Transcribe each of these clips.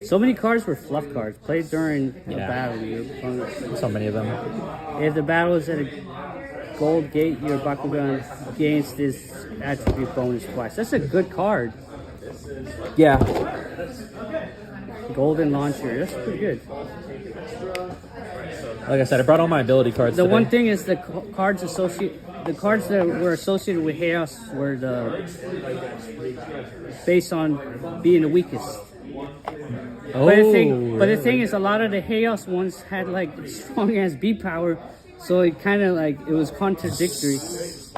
So many cards were fluff cards played during a Yeah. battle. So many of them. If the battle is at a gold gate, your Bakugan gains this attribute bonus twice. That's a good card. Yeah. Golden launcher. That's pretty good. Like I said, I brought all my ability cards The today. one thing is the cards that were associated with chaos were based on being the weakest. Oh, But the thing is, a lot of the chaos ones had like strong ass B power, so it kind of like it was contradictory.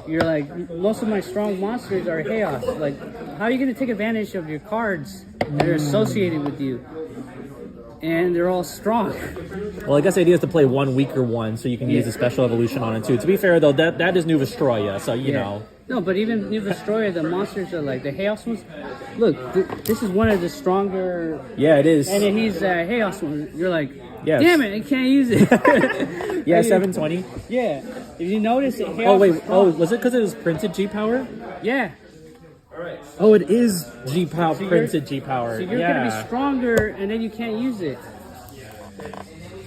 You're like, most of my strong monsters are chaos. Like, how are you gonna take advantage of your cards that are associated with you? And they're all strong. Well, I guess the idea is to play one weaker one so you can use a special evolution on it too. To be fair though, that is New Vestroya, so you know. No, but even New Vestroya, the monsters are like the Chaos ones. Look, this is one of the stronger. Yeah, it is. And then he's a Chaos one. You're like, Yes. damn it, I can't use it. Yeah, 720. Yeah. If you notice, it Chaos Oh wait, is strong. was it because it was printed G power? Yeah. Oh, it is G power, So printed G power. So you're gonna be stronger, and then you can't use it.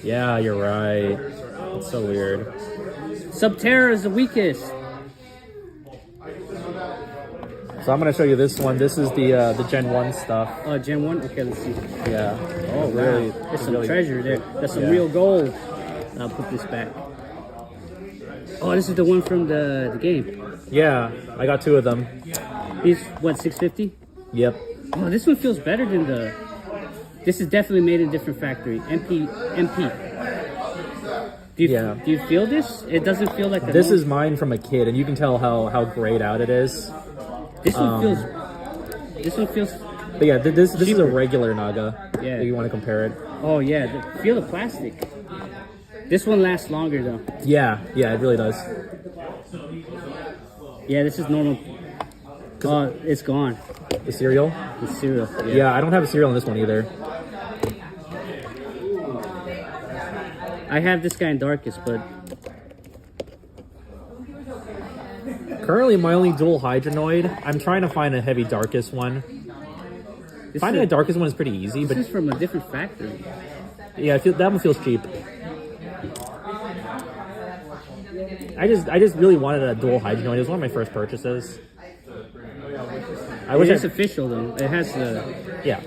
Yeah, you're right. It's so weird. Subterra is the weakest. So I'm gonna show you this one. This is the Gen 1 stuff. Oh, Gen 1? Okay, let's see. Yeah. Oh, really? wow. There's some really- treasure there. That's some Yeah. real gold. I'll put this back. Oh, this is the one from the game. Yeah, I got 2 of them. He's, what, 650? Yep. Oh, this one feels better than the... This is definitely made in a different factory. MP. Do you feel this? It doesn't feel like the This normal- is mine from a kid, and you can tell how grayed out it is. This one feels... This one feels... But yeah, this is a regular Naga. Yeah. If you want to compare it. Oh, yeah. Feel the plastic. This one lasts longer, though. Yeah, it really does. Yeah, this is normal. Oh, it's gone. The cereal? The cereal. Yeah, I don't have a cereal on this one either. I have this guy in Darkest, but... Currently, my only dual Hydronoid. I'm trying to find a heavy Darkest one. Finding a Darkest one is pretty easy, but This is from a different factory. yeah, that one feels cheap. I just really wanted a dual Hydronoid. It was one of my first purchases. I wish It's official, though. It has the... Yeah.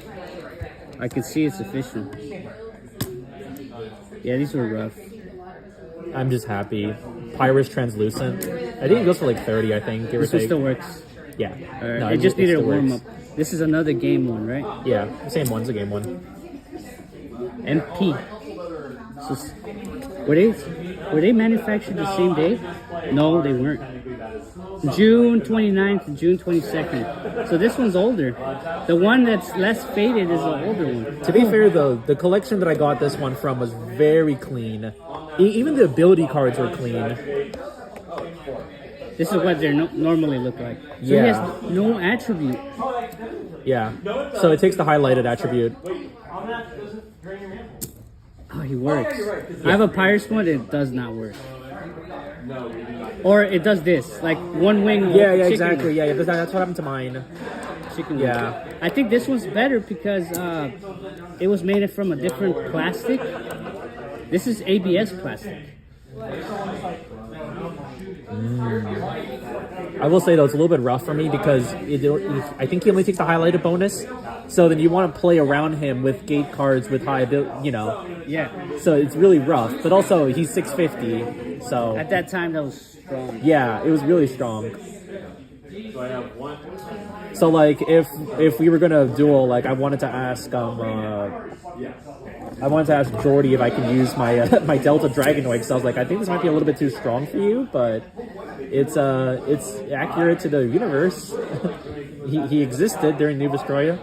I can see it's official. Yeah, these were rough. I'm just happy. Pyrus Translucent. I think it goes for like 30, I think, give or This one take. still works. Yeah. Alright, No, it just needed a still warm works. up. This is another game one, right? Yeah, same one's a game one. MP. So, were they manufactured the same day? No, they weren't. June 29th to June 22nd. So this one's older. The one that's less faded is the older one. To be fair though, the collection that I got this one from was very clean. Even the ability cards were clean. This is what they normally look like. So Yeah. he has no attribute. Yeah. So it takes the highlighted attribute. Oh, he works. I have a Pirates one, it does not work. Or it does this, like one wing. Yeah, chicken exactly. wing. Yeah, that's what happened to mine. Chicken Yeah. wing. I think this one's better because it was made from a different plastic. This is ABS plastic. I will say though, it's a little bit rough for me because I think he only takes the highlighted bonus. So then you want to play around him with gate cards with high ability, you know. Yeah. So it's really rough. But also, he's 650, so... At that time, that was strong. Yeah, it was really strong. So like, if we were gonna duel, like I wanted to ask Jordy if I can use my my Delta Dragonoid, because I was like, I think this might be a little bit too strong for you, but it's accurate to the universe. he existed during New Vestroya.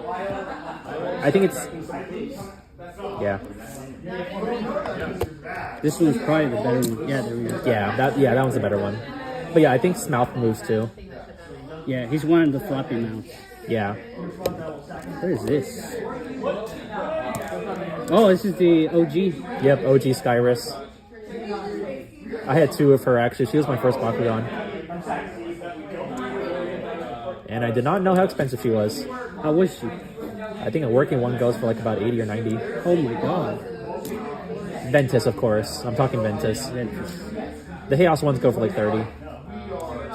I think it's yeah. This one's probably the better one. Yeah, there we go. That one's a better one. But yeah, I think Smouth moves too. Yeah, he's one of the floppy mounts. Yeah. What is this? Oh, this is the OG. Yep, OG Skyrus. I had 2 of her actually. She was my first Bakugan. And I did not know how expensive she was. How was she? I think a working one goes for like about 80 or 90. Oh my god. Ventus, of course. I'm talking Ventus. Ventus. The Chaos ones go for like 30.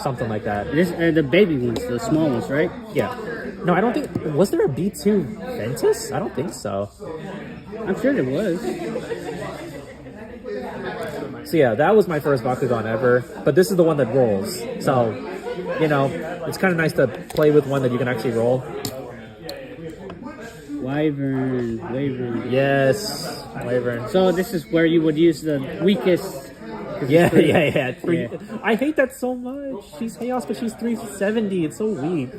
Something like that. This the baby ones, the small ones, right? Yeah. No, I don't think... Was there a B2 Ventus? I don't think so. I'm sure there was. So yeah, that was my first Bakugan ever. But this is the one that rolls. So, you know, it's kind of nice to play with one that you can actually roll. Wyvern. Yes. Wyvern. So this is where you would use the weakest. Yeah. I hate that so much. She's Chaos, but she's 370. It's so weak.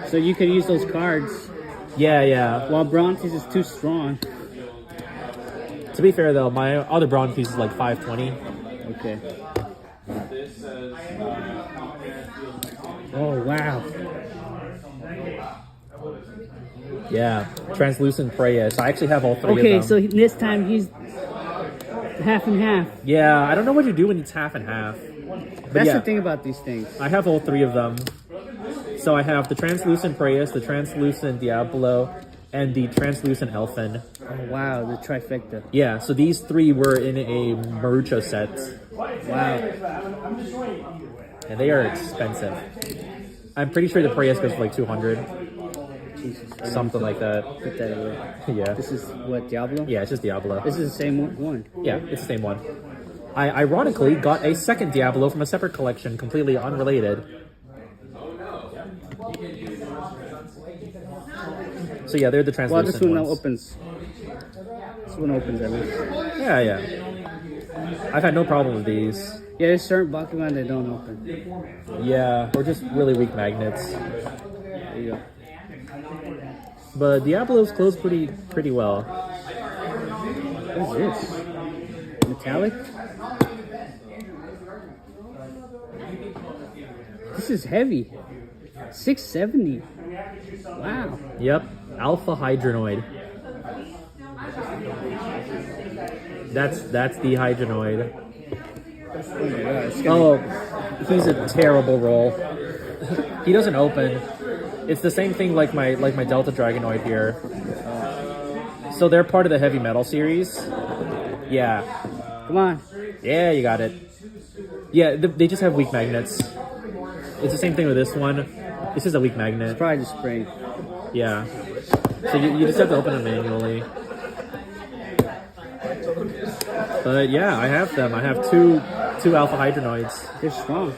So you could use those cards. Yeah. While Brontes is too strong. To be fair, though, my other bronze piece is like 520. Okay. Oh, wow. Yeah. Translucent Preyas. I actually have all three Okay, of them. so this time he's half and half. Yeah, I don't know what you do when it's half and half. But That's yeah, the thing about these things. I have all three of them. So I have the Translucent Preyas, the Translucent Diablo, and the Translucent Elfin. Oh, wow, the trifecta. Yeah, so these three were in a Marucho set. Wow. And they are expensive. I'm pretty sure the Preyas goes for like 200. Jesus. Something like that. Put that away. Yeah. This is what, Diablo? Yeah, it's just Diablo. This is the same one. Yeah, it's the same one. I ironically got a second Diablo from a separate collection, completely unrelated. So yeah, they're the Well, translucent this one now ones. opens. This one opens at least. Yeah. I've had no problem with these. Yeah, there's certain Bakugan that don't open. Yeah, or just really weak magnets. There you go. But Diablos close pretty well. What is this? Metallic? This is heavy. 670. Wow. Yep, Alpha Hydronoid. That's the Hydronoid. Oh my god. It's gonna Oh, he's a terrible roll. He doesn't open. It's the same thing like my Delta Dragonoid here. So they're part of the Heavy Metal series. Yeah. Come on. Yeah, you got it. Yeah, they just have weak magnets. It's the same thing with this one. This is a weak magnet. Probably just spring. Yeah. So you just have to open them manually. But yeah, I have them. I have two Alpha Hydronoids. They're strong.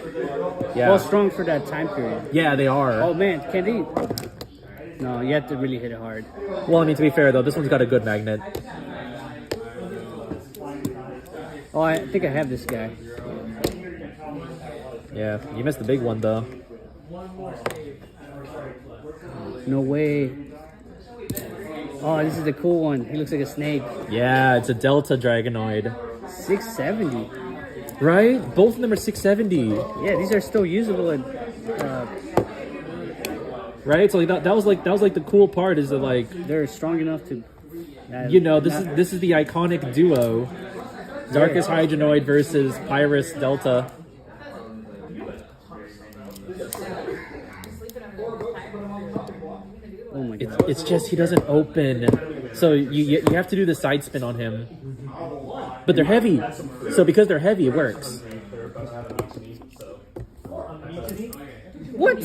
Yeah. Well, strong for that time period. Yeah, they are. Oh man, can they? No, you have to really hit it hard. Well, I mean, to be fair though, this one's got a good magnet. Oh, I think I have this guy. Yeah, you missed the big one though. No way. Oh, this is the cool one. He looks like a snake. Yeah, it's a Delta Dragonoid. 670. Right? Both of them are 670. Yeah, these are still usable. And Right? So like that was like the cool part is that like they're strong enough to. you know this is the iconic duo, Darkus Hydronoid versus Pyrus Delta. Oh my god. It's just he doesn't open, so you have to do the side spin on him. But they're heavy, so because they're heavy, it works. What?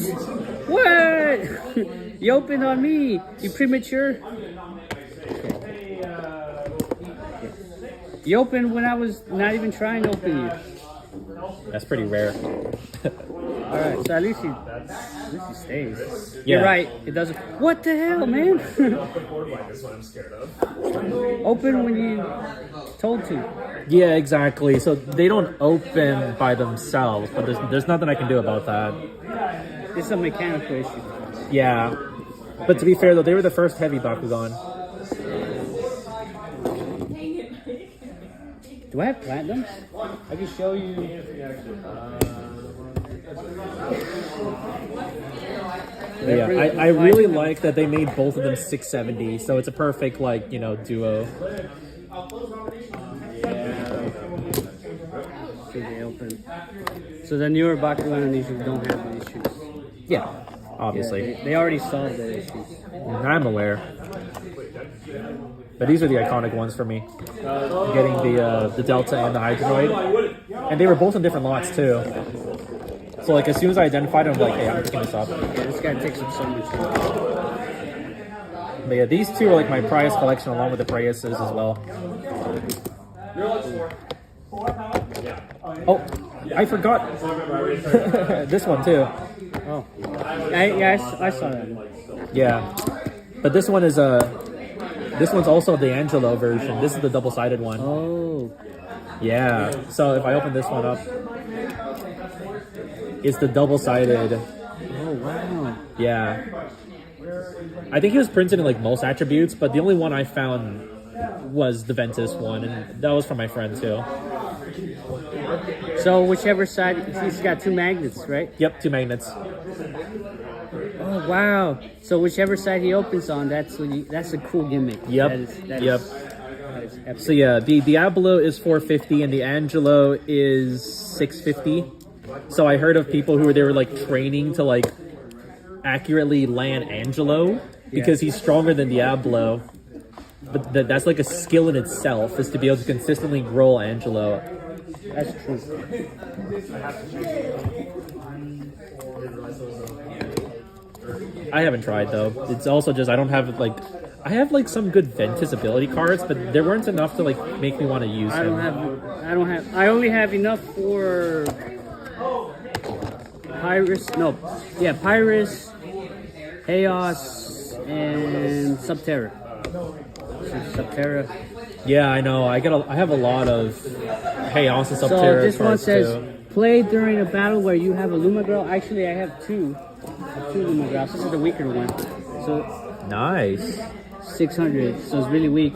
What? You opened on me. You premature. You opened when I was not even trying to open you. That's pretty rare. All right, so at least he stays. Yeah. You're right. It doesn't. What the hell, man? Open when you told to. Yeah, exactly. So they don't open by themselves, but there's nothing I can do about that. It's a mechanical issue. Yeah, but to be fair though, they were the first heavy Bakugan. Do I have platinums? I can show you. Yeah, I really like that they made both of them 670, so it's a perfect like duo. So they open. So the newer Bakugan issues don't have the issues. Yeah, obviously. Yeah, they already solved the issues. I'm aware. But these are the iconic ones for me. Getting the Delta and the Hydroid. And they were both in different lots too. So like as soon as I identified them, I'm like, hey, I'm picking this up. Yeah, this guy takes up so much. But yeah, these two are like my Prius collection along with the Priuses as well. Oh, I forgot this one too. Oh, I saw that one. Yeah, but this one is this one's also the Angelo version. This is the double-sided one. Oh, Yeah. So if I open this one up, it's the double-sided. oh wow. Yeah. I think he was printed in like most attributes, but the only one I found was the Ventus one, and that was from my friend too. So whichever side, he's got two magnets, right? Yep, 2 magnets. Oh wow! So whichever side he opens on, that's a cool gimmick. Yep. That Yep. that is epic. So yeah, the Diablo is 450 and the Angelo is 650. So I heard of people who they were like training to like accurately land Angelo because he's stronger than Diablo. But that's like a skill in itself, is to be able to consistently roll Angelo. That's true. I haven't tried though. It's also just I don't have like I have like some good Ventus ability cards, but there weren't enough to like make me want to use I him. I only have enough for Pyrus. No, yeah, Pyrus, Chaos, and Subterra. Subterra. Yeah, I know. I have a lot of Chaos and So Subterra this one cards says, too. play during a battle where you have a Lumagrel. Actually, I have two Lumagrels. This is the weaker one. So Nice. 600, so it's really weak.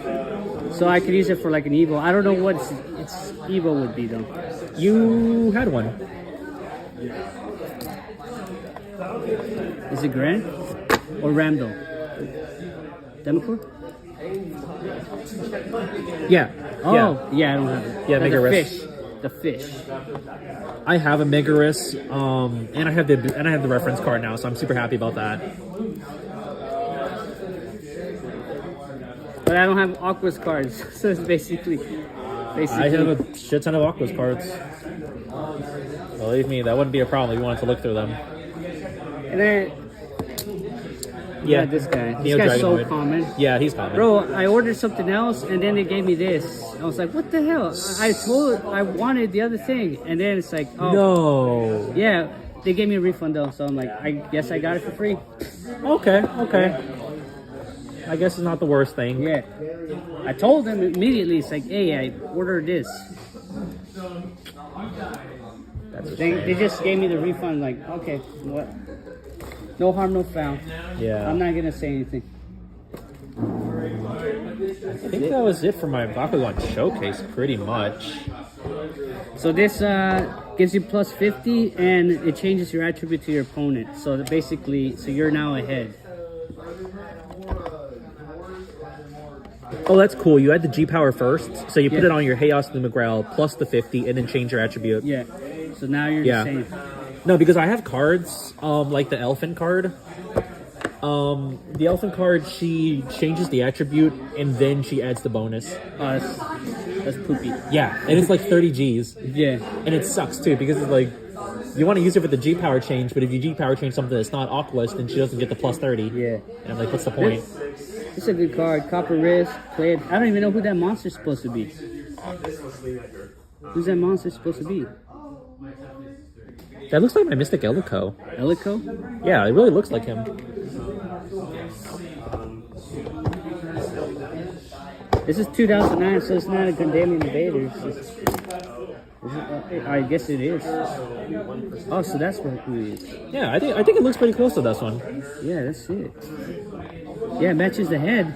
So I could use it for like an Evo. I don't know what its Evo would be though. You had one. Is it Grand or Ramdo? Democor? Yeah. Oh, Yeah. yeah, I don't have it. Yeah, The Megaris. fish. The fish. I have a Megaris, and I have the reference card now, so I'm super happy about that. But I don't have Aqua's cards, so it's basically. I have a shit ton of Aqua's cards. Believe me, that wouldn't be a problem if you wanted to look through them. And then Yeah, this guy. This Neo guy's so Dragonoid. common. Yeah, he's common. Bro, I ordered something else and then they gave me this. I was like, what the hell? I wanted the other thing. And then it's like, oh, No. yeah, they gave me a refund though. So I'm like, I guess I got it for free. Okay. I guess it's not the worst thing. Yeah. I told them immediately, it's like, hey, I ordered this. That's a They shame. just gave me the refund, like, okay, what? No harm, no foul. Yeah. I'm not going to say anything. I think that was it for my Bakugan showcase, pretty much. So this gives you plus 50 and it changes your attribute to your opponent. So that basically, so you're now ahead. Oh, that's cool. You had the G power first, so you put it on your Chaos Lumagrel plus the 50, and then change your attribute. Yeah. So now you're Yeah. the same. No, because I have cards, like the Elephant card. The Elephant card, she changes the attribute, and then she adds the bonus. Oh, that's poopy. Yeah, and it's like 30 Gs. Yeah. And it sucks too, because it's like, you want to use it for the G power change, but if you G power change something that's not Aquas, then she doesn't get the plus 30. Yeah. And I'm like, what's the point? It's a good card. Copper Wrist. Play it. I don't even know who that monster's supposed to be. Who's that monster supposed to be? That looks like my Mystic Elico. Elico? Yeah, it really looks like him. This is 2009, so it's not a Gundam Invaders. I guess it is. Oh, so that's what who it is. Yeah, I think it looks pretty close to this one. Yeah, that's it. Yeah, it matches the head.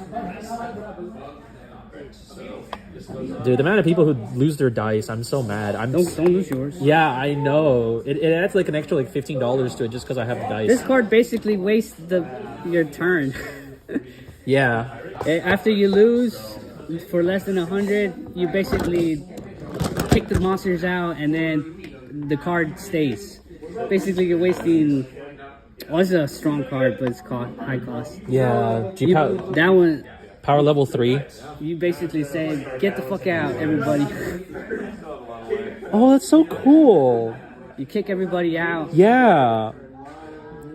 Dude, the amount of people who lose their dice, I'm so mad. Don't lose yours. Yeah, I know. It adds like an extra like $15 to it just because I have the dice. This card basically wastes your turn. Yeah. After you lose for less than 100, you basically kick the monsters out and then the card stays. Basically, you're wasting Was a strong card, but it's high cost. Yeah, That one, power level 3. you basically say, get the fuck out, everybody. Oh, that's so cool. You kick everybody out. Yeah.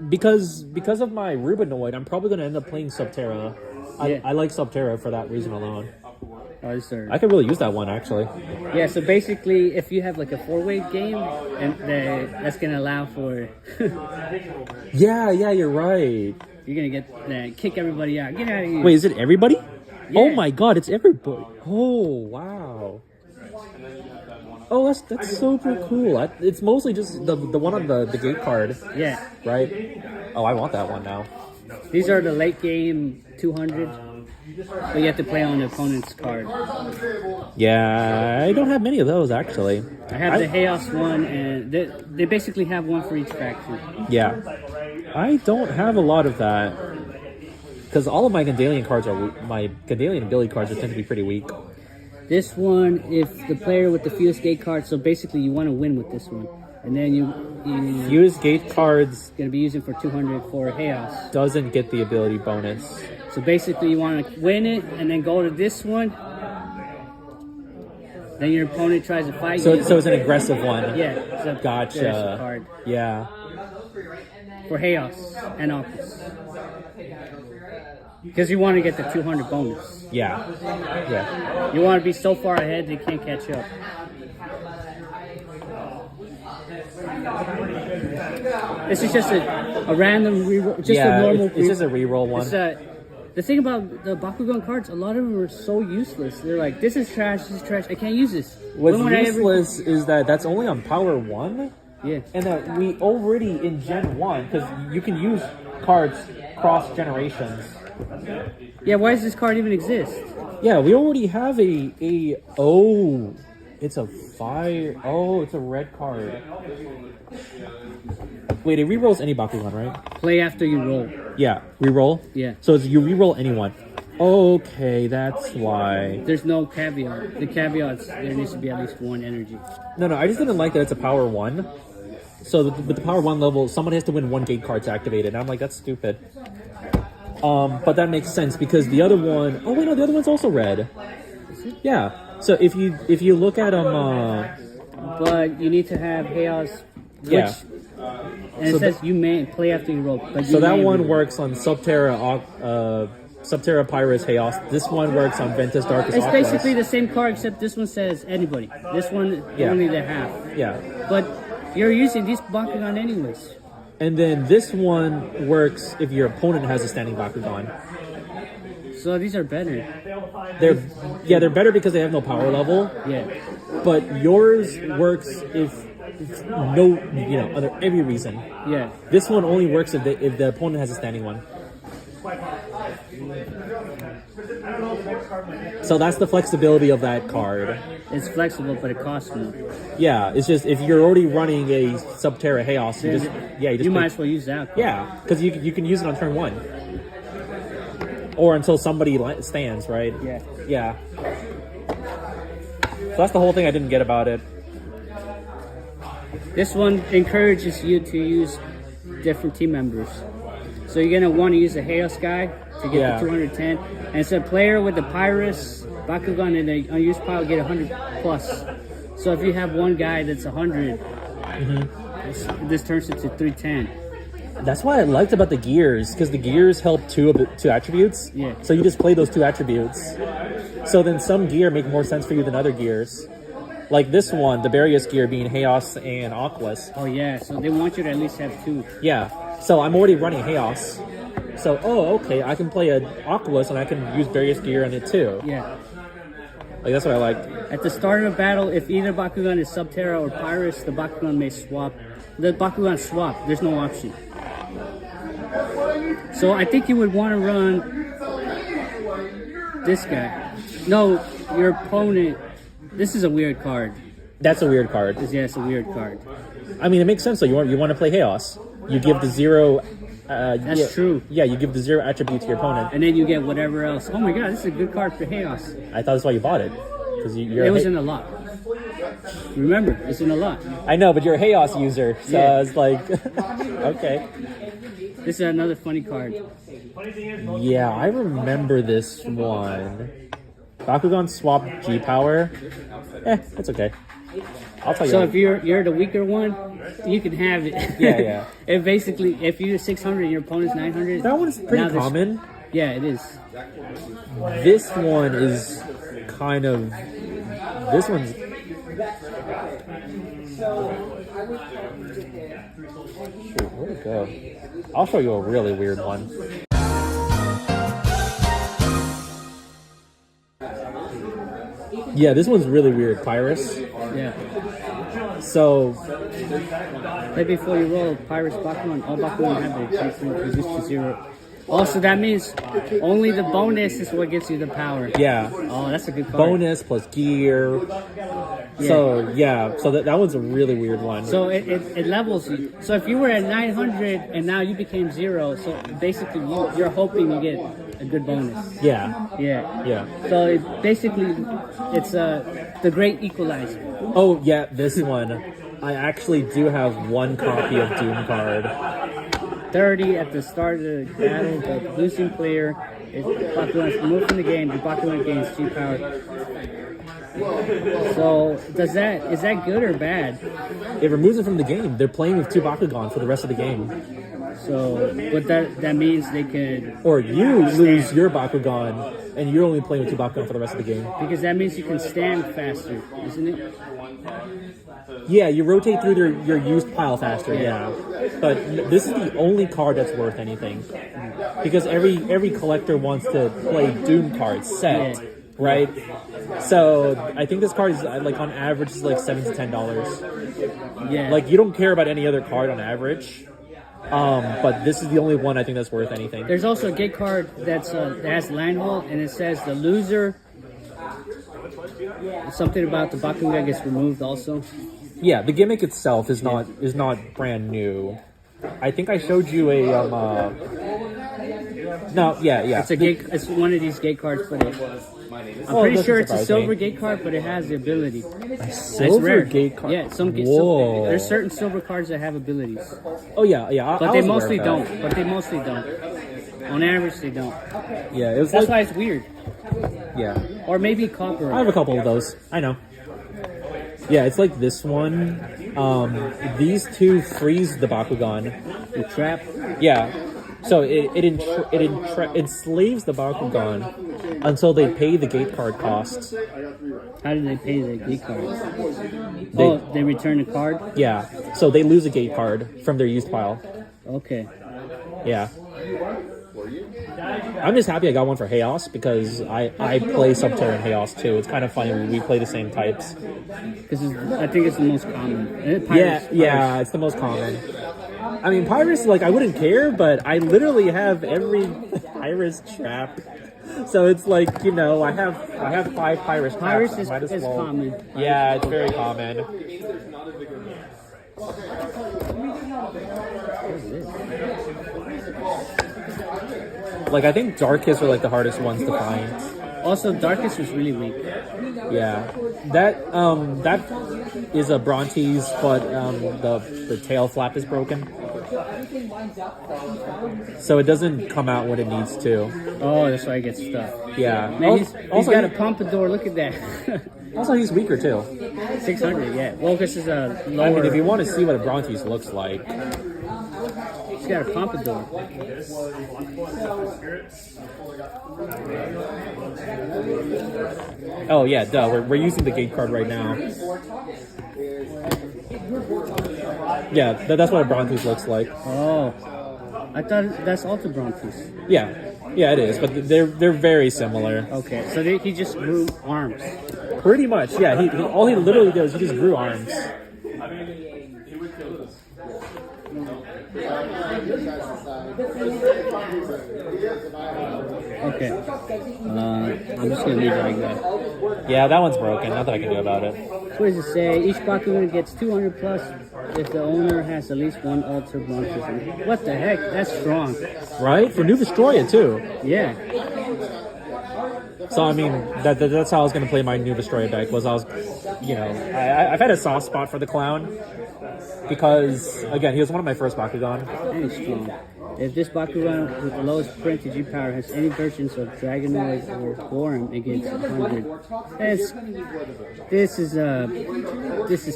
Because of my Rubinoid, I'm probably going to end up playing Subterra. Yeah. I like Subterra for that reason alone. Oh, sir. I could really use that one, actually. Yeah, so basically, if you have like a 4-way game, and that's gonna allow for Yeah, you're right. you're gonna get kick everybody out. Get out of here. Wait, is it everybody? Yeah. Oh my god, it's everybody. Oh, wow. Oh, that's super cool. It's mostly just the one on the gate card, Yeah, right? Oh, I want that one now. these are the late game 200, but you have to play on the opponent's card. Yeah, I don't have many of those, actually. I have the Chaos one, and they basically have one for each faction. Yeah. I don't have a lot of that. Because all of my Gandalian cards my Gandalian ability cards tend to be pretty weak. This one, if the player with the Fuse Gate card, so basically you want to win with this one, and then you Fuse Gate cards gonna be using for 200 for Chaos. doesn't get the ability bonus. So basically, you want to win it and then go to this one. Then your opponent tries to fight So you. it's an aggressive one. Yeah, it's a Gotcha. there's a card Yeah. for Chaos and Opus. Because you want to get the 200 bonus. Yeah. Yeah. You want to be so far ahead they can't catch up. This is just a random reroll, just yeah, a normal. it's just a reroll one. It's the thing about the Bakugan cards, a lot of them are so useless. They're like, this is trash, this is trash. I can't use this. What's When would I ever- useless is that that's only on power 1, Yeah. and that we already in Gen 1, because you can use cards cross generations. Yeah, why does this card even exist? Yeah, we already have it's a fire. Oh, it's a red card. Wait, it rerolls any Bakugan, right? Play after you roll. Yeah, reroll. Yeah. So you reroll anyone. Okay, that's why. There's no caveat. The caveat's there needs to be at least one energy. No, I just didn't like that it's a power 1. So with the power 1 level, someone has to win 1 gate card to activate it. And I'm like, that's stupid. But that makes sense because the other one. Oh wait, no, the other one's also red. Yeah. So if you look at But you need to have Chaos. Which, Yeah. And it So says you may play after you roll. But so you that may one roll. works on Subterra, Subterra Pyrus Chaos. This one works on Ventus Darkus. It's Aquos. basically the same card except this one says anybody. This one Yeah. only the half. Yeah. But you're using these Bakugan anyways. And then this one works if your opponent has a standing Bakugan. So these are better. They're better because they have no power level. Yeah. But yours works if no, under every reason. Yeah. This one only works if the opponent has a standing one. So that's the flexibility of that card. It's flexible, but it costs more. Yeah, it's just if you're already running a Subterra Chaos, you just You might as well use that card. yeah, because you can use it on turn 1, or until somebody stands, right? Yeah. Yeah. So that's the whole thing I didn't get about it. This one encourages you to use different team members. So you're gonna want to use a Chaos guy to get Yeah. the 210, and it's a player with the Pyrus, Bakugan, and the unused power get 100 plus. So if you have one guy that's 100, this turns it to 310. That's why I liked about the gears, because the gears help two attributes. Yeah. So you just play those 2 attributes. So then some gear make more sense for you than other gears. Like this one, the Barrios gear being Chaos and Aquas. Oh yeah, so they want you to at least have 2. Yeah. So I'm already running Chaos. So, okay, I can play an Aquas and I can use Barrios gear on it too. Yeah. Like, that's what I liked. At the start of a battle, if either Bakugan is Subterra or Pyrus, the Bakugan may swap. The Bakugan swap. There's no option. So I think you would want to run this guy. No, your opponent. This is a weird card. That's a weird card. Yeah, it's a weird card. I mean, it makes sense though. You want to play Chaos. You give the 0. That's true. Yeah, you give the 0 attribute to your opponent. And then you get whatever else. Oh my god, this is a good card for Chaos. I thought that's why you bought it. Because It was in the lot. Remember, it's in a lot. I know, but you're a Chaos user, so Yeah. it's like, okay. This is another funny card. Yeah, I remember this one. Bakugan swap G power. That's okay. I'll tell you. So if you're the weaker one, you can have it. Yeah, yeah. It basically, if you're 600 and your opponent's 900, That one's pretty now there's- common. Yeah, it is. This one is kind of. This one's. Shoot, where'd it go? I'll show you a really weird one. Yeah, this one's really weird. Pyrus. Yeah. So, Play before you roll Pyrus Bakugan. All Bakugan have their transfer reduced to 0. Also, that means only the bonus is what gives you the power. yeah. Oh, that's a good card. Bonus plus gear. So, yeah. So that one's a really weird one. So it levels you. So if you were at 900 and now you became 0, so basically you're hoping you get a good bonus. yeah. Yeah. Yeah. So it's the great equalizer. Oh, yeah, this one. I actually do have one copy of Doom card. 30 at the start of the battle, the losing player is Bakugan is removed from the game. The Bakugan gains G power. So is that good or bad? It removes it from the game. They're playing with 2 Bakugan for the rest of the game. So, but that means they could, Or you lose your Bakugan, and you're only playing with 2 Bakugan for the rest of the game. because that means you can stand faster, isn't it? Yeah, you rotate through your used pile faster, yeah. But this is the only card that's worth anything. Because every collector wants to play Doom cards set, Yeah. right? So I think this card is like on average is like $7 to $10. Yeah. Like you don't care about any other card on average. But this is the only one I think that's worth anything. There's also a gate card that has landhold, and it says the loser. Something about the Bakugan gets removed also. Yeah, the gimmick itself is not brand new. I think I showed you a no, yeah. It's a gate. It's one of these gate cards, but I'm pretty doesn't sure it's a surprise silver me. gate card, but it has the ability. It's Silver rare. gate card. Yeah, Whoa. there's certain silver cards that have abilities, Oh yeah. but they mostly don't. On average, they don't. Yeah, it was That's like, why it's weird. yeah. Or maybe copper. I have a couple of those. I know. Yeah, it's like this one. These 2 freeze the Bakugan. The trap. Yeah. So it enslaves the Bakugan until they pay the gate card costs. How do they pay the gate cards? They- They return the card. Yeah. So they lose a gate card from their used pile. Okay. Yeah. I'm just happy I got one for Chaos because I play Subterran Chaos too. It's kind of funny we play the same types. Because I think it's the most common. Yeah, it's the most common. I mean, Pyrus, like, I wouldn't care, but I literally have every Pyrus trap. So it's like, you know, I have 5 Pyrus traps. Pyrus I might as is well- common. Yeah, it's very common. Like, I think Darkest are like the hardest ones to find. Also, Darkest was really weak. Yeah, that is a Brontes, but the tail flap is broken, so it doesn't come out when it needs to. Oh, that's why I get stuck. Yeah. Man, he's Also, got a pompadour. Look at that. also he's weaker too. 600, yeah. Well, this is a I lower. mean, if you want to see what a Brontes looks like, He's got a pompadour. oh yeah, duh, we're using the gate card right now. Yeah, that's what a Brontes looks like. Oh, I thought that's Alta Brontes. Yeah, it is, but they're very similar. Okay, so he just grew arms. Pretty much, yeah. He all he literally does, he just grew arms. Okay. I'm just gonna leave it like that. Yeah, that one's broken. Nothing I can do about it. What does it say? Each Bakugan gets 200 plus if the owner has at least one Alta Brontes. What the heck? That's strong. Right? For New Destroya too. Yeah. So I mean, that's how I was gonna play my new Destroyer deck. Was I was, I've had a soft spot for the clown because again, he was one of my first Bakugan. Very strong. If this Bakugan with the lowest printed G power has any versions of Dragonoid or Gorm, it gets 100. This is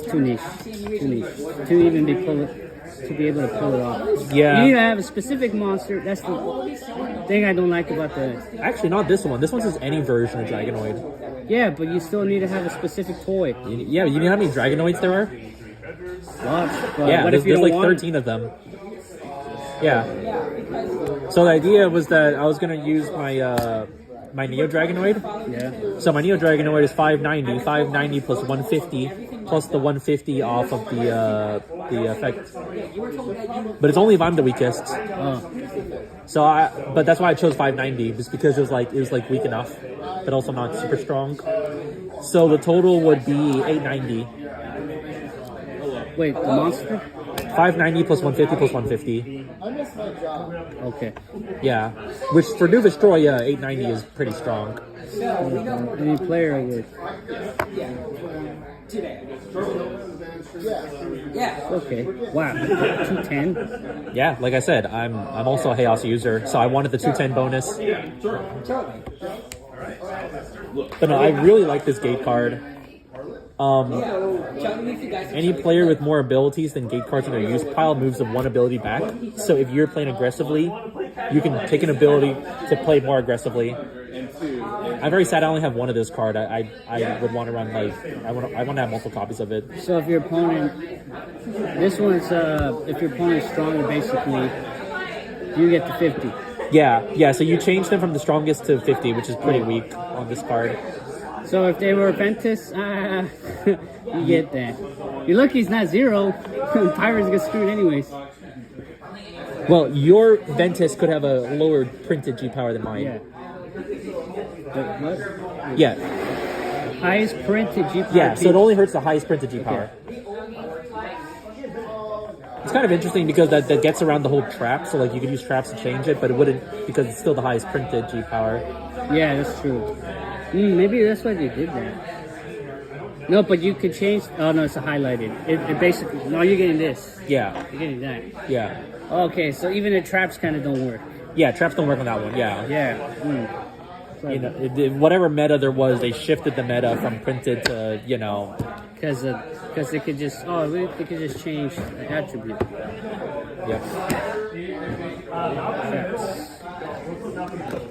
too niche. Too niche. To even be to be able to pull it off. Yeah. You need to have a specific monster. That's the thing I don't like about the. Actually, not this one. This one says any version of Dragonoid. Yeah, but you still need to have a specific toy. Yeah, you know how many Dragonoids there are? Lots. But Yeah, what if you there's don't like want 13 of them. Yeah. So the idea was that I was gonna use my my Neo Dragonoid. Yeah. So my Neo Dragonoid is 590 plus 150 plus the 150 off of the effect. But it's only if I'm the weakest. Oh. But that's why I chose 590, just because it was like weak enough, but also not super strong. So the total would be 890. Wait, the monster? 590 plus 150 plus 150. Okay. Yeah, which for New Destroy, 890 is pretty strong. Any player with. Okay. Wow. 210. Yeah, like I said, I'm also a Chaos user, so I wanted the 210 bonus. But no, I really like this gate card. Any player with more abilities than gate cards in their use pile moves the one ability back. So if you're playing aggressively, you can take an ability to play more aggressively. I'm very sad I only have one of this card. I would want to run like I want to have multiple copies of it. So if your opponent, this one's if your opponent is stronger, basically, you get to 50. Yeah. So you change them from the strongest to 50, which is pretty weak on this card. So if they were Ventus, you get that. You're lucky it's not 0. Pirates get screwed anyways. Well, your Ventus could have a lower printed G power than mine. Yeah. What? Yeah. Highest printed G power. Yeah, so it only hurts the highest printed G power. It's kind of interesting because that gets around the whole trap, so like you could use traps to change it, but it wouldn't because it's still the highest printed G power. Yeah, that's true. Maybe that's why they did that. No, but you could change. Oh no, it's a highlighted. It basically. No, you're getting this. Yeah. You're getting that. Yeah. Okay, so even the traps kind of don't work. Yeah, traps don't work on that one. Yeah. Yeah. You know, whatever meta there was, they shifted the meta from printed to because they could just they could just change the attribute. Yep. Traps.